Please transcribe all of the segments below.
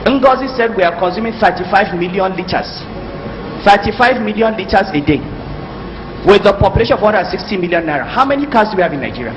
Ngozi said we are consuming 35 million liters. 35 million liters a day. With the population of 160 million naira. How many cars do we have in Nigeria?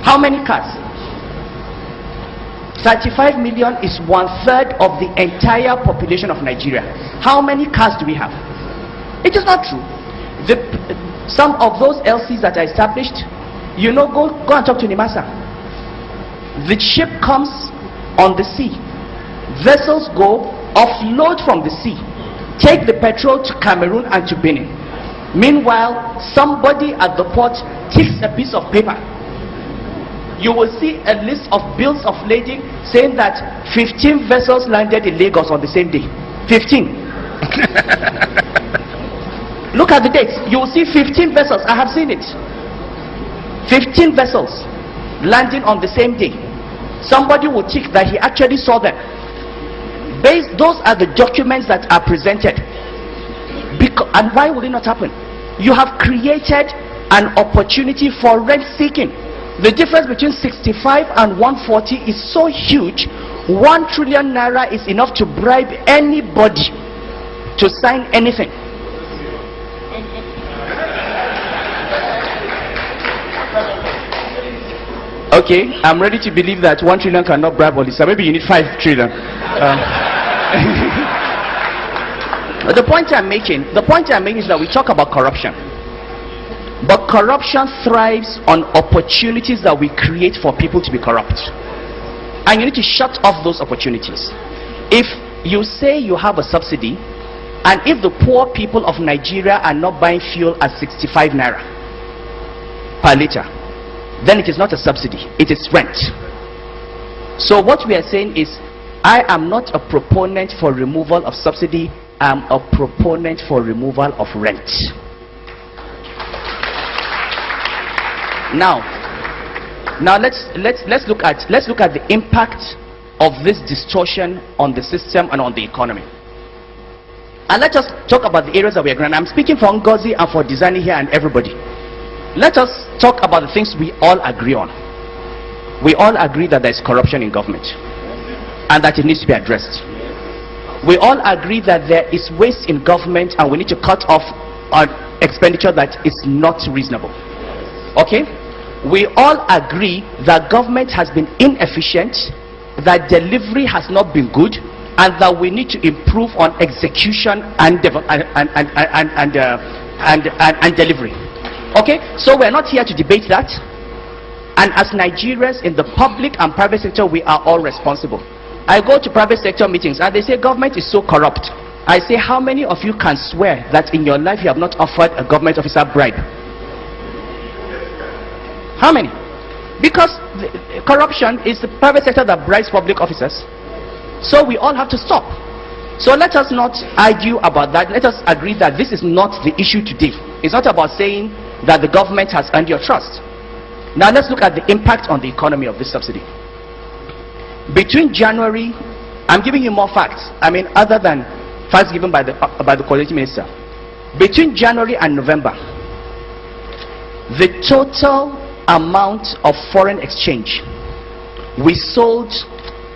How many cars? 35 million is 1/3 of the entire population of Nigeria. How many cars do we have? It is not true. Some of those LCs that are established, you know, go and talk to Nimasa. The ship comes on the sea. Vessels go, offload from the sea, take the petrol to Cameroon and to Benin. Meanwhile, somebody at the port takes a piece of paper. You will see a list of bills of lading saying that 15 vessels landed in Lagos on the same day. 15. Look at the dates. You will see 15 vessels. I have seen it. 15 vessels landing on the same day. Somebody will tick that he actually saw them. Those are the documents that are presented. And why will it not happen? You have created an opportunity for rent seeking. The difference between 65 and 140 is so huge. 1 trillion naira is enough to bribe anybody to sign anything. Okay, I'm ready to believe that 1 trillion cannot bribe all this. So maybe you need 5 trillion. The point I'm making is that we talk about corruption. But corruption thrives on opportunities that we create for people to be corrupt. And you need to shut off those opportunities. If you say you have a subsidy, and if the poor people of Nigeria are not buying fuel at 65 naira per liter, then it is not a subsidy, it is rent. So what we are saying is, I am not a proponent for removal of subsidy, I am a proponent for removal of rent. Now let's look at the impact of this distortion on the system and on the economy. And let us talk about the areas that we are going. I'm speaking for Ngozi and for Dizani here and everybody. Let us talk about the things we all agree on. We all agree that there is corruption in government and that it needs to be addressed. We all agree that there is waste in government and we need to cut off our expenditure that is not reasonable. Okay? We all agree that government has been inefficient, that delivery has not been good, and that we need to improve on execution and delivery. Okay, so we're not here to debate that. And as Nigerians in the public and private sector, we are all responsible. I go to private sector meetings and they say government is so corrupt. I say, how many of you can swear that in your life you have not offered a government officer bribe? How many? Because corruption is the private sector that bribes public officers. So we all have to stop. So let us not argue about that. Let us agree that this is not the issue today. It's not about saying that the government has earned your trust. Now let's look at the impact on the economy of this subsidy. Between January, I'm giving you more facts, I mean other than facts given by the coordinating minister. Between January and November, the total amount of foreign exchange we sold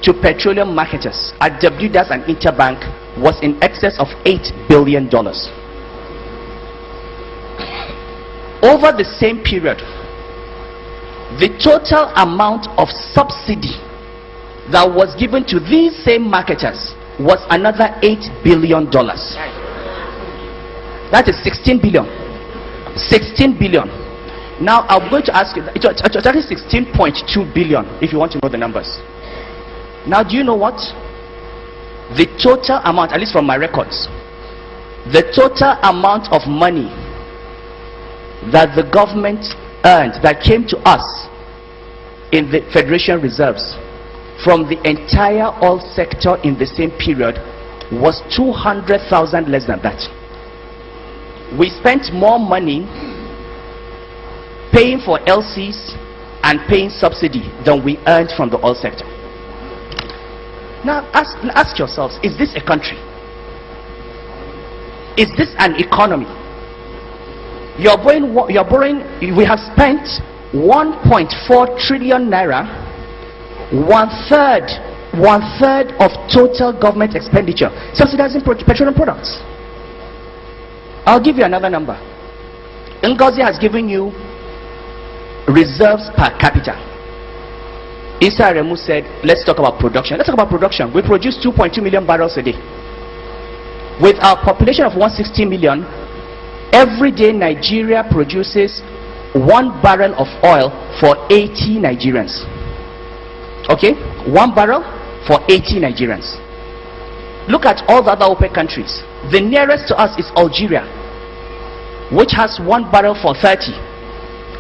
to petroleum marketers at WDAS and Interbank was in excess of $8 billion. Over the same period, the total amount of subsidy that was given to these same marketers was another $8 billion. That is 16 billion. 16 billion. Now I'm going to ask you, it's actually 16.2 billion if you want to know the numbers. Now do you know what? The total amount, at least from my records, the total amount of money that the government earned, that came to us in the Federation Reserves from the entire oil sector in the same period was 200,000 less than that. We spent more money paying for LCs and paying subsidy than we earned from the oil sector. Now ask yourselves, is this a country? Is this an economy? You're borrowing, we have spent 1.4 trillion naira, 1/3 of total government expenditure subsidizing petroleum products. I'll give you another number. Ngozi has given you reserves per capita. Issa Remu said, let's talk about production. Let's talk about production. We produce 2.2 million barrels a day. With our population of 160 million, every day Nigeria produces 1 barrel of oil for 80 Nigerians. Okay? 1 barrel for 80 Nigerians. Look at all the other OPEC countries. The nearest to us is Algeria, which has 1 barrel for 30.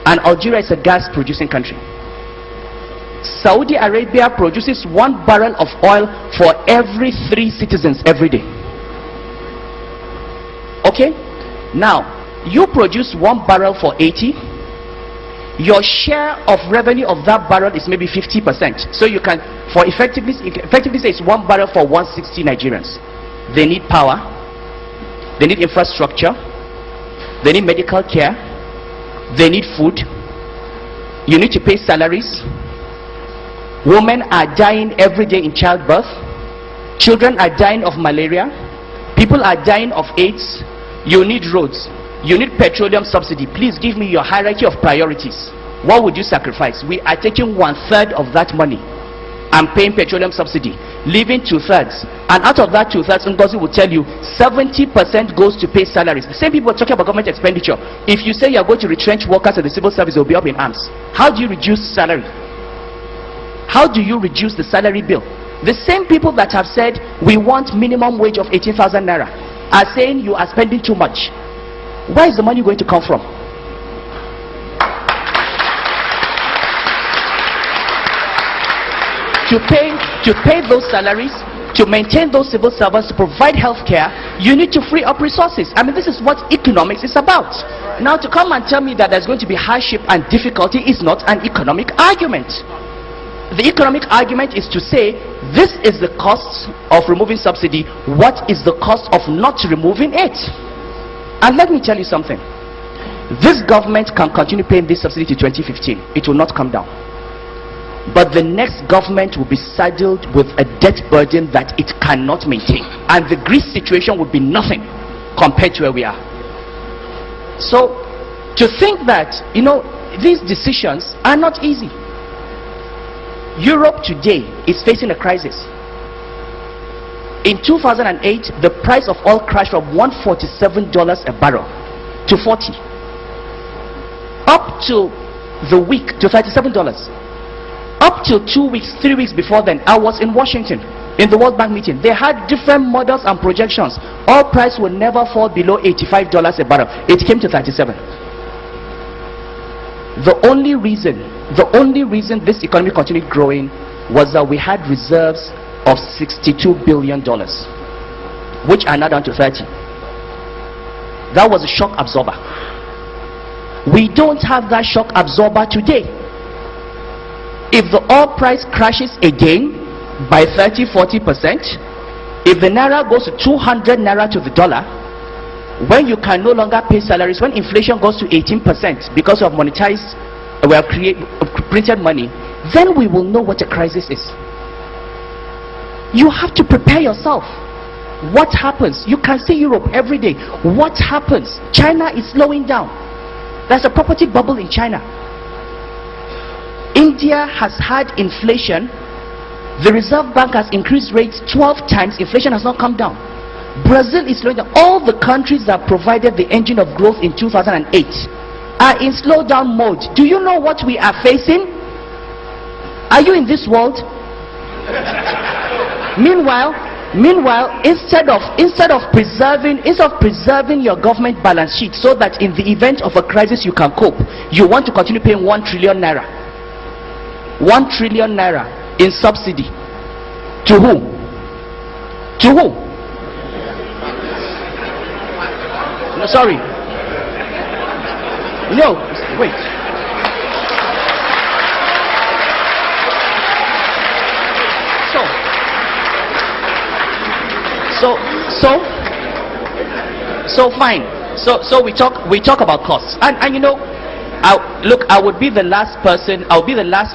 And Algeria is a gas producing country. Saudi Arabia produces 1 barrel of oil for every 3 citizens every day. Okay? Now, you produce 1 barrel for 80. Your share of revenue of that barrel is maybe 50%. So you can, for effectively say it's 1 barrel for 160 Nigerians. They need power. They need infrastructure. They need medical care. They need food. You need to pay salaries. Women are dying every day in childbirth. Children are dying of malaria. People are dying of AIDS. You need roads. You need petroleum subsidy. Please give me your hierarchy of priorities. What would you sacrifice? We are taking 1/3 of that money and paying petroleum subsidy, leaving 2/3. And out of that 2/3, Ngozi will tell you 70% goes to pay salaries. The same people are talking about government expenditure. If you say you are going to retrench workers at the civil service, they will be up in arms. How do you reduce salary? How do you reduce the salary bill? The same people that have said we want minimum wage of 18,000 naira are saying you are spending too much. Where is the money going to come from? To pay those salaries, to maintain those civil servants, to provide health care, you need to free up resources. I mean, this is what economics is about. Now, to come and tell me that there's going to be hardship and difficulty is not an economic argument. The economic argument is to say, this is the cost of removing subsidy. What is the cost of not removing it? And let me tell you something. This government can continue paying this subsidy to 2015. It will not come down. But the next government will be saddled with a debt burden that it cannot maintain. And the Greece situation would be nothing compared to where we are. So, to think that, these decisions are not easy. Europe today is facing a crisis. In 2008, the price of oil crashed from $147 a barrel to $40. Up to the week to $37. Up till 2 weeks, 3 weeks before then, I was in Washington in the World Bank meeting. They had different models and projections. Oil price will never fall below $85 a barrel. It came to 37. The only reason this economy continued growing was that we had reserves of $62 billion, which are now down to 30. That was a shock absorber. We don't have that shock absorber today. If the oil price crashes again by 30-40%, if the naira goes to 200 naira to the dollar, when you can no longer pay salaries, when inflation goes to 18% because of monetized, printed money, then we will know what a crisis is. You have to prepare yourself. What happens? You can see Europe every day. What happens? China is slowing down. There's a property bubble in China. India has had inflation. The Reserve Bank has increased rates 12 times. Inflation has not come down. Brazil is slowing down. All the countries that provided the engine of growth in 2008 are in slowdown mode. Do you know what we are facing? Are you in this world? Meanwhile, instead of preserving your government balance sheet so that in the event of a crisis you can cope, you want to continue paying 1 trillion naira. 1 trillion naira in subsidy. To who? To who? No, sorry. No, wait. So fine. So we talk about costs, and I would be the last person. I'll be the last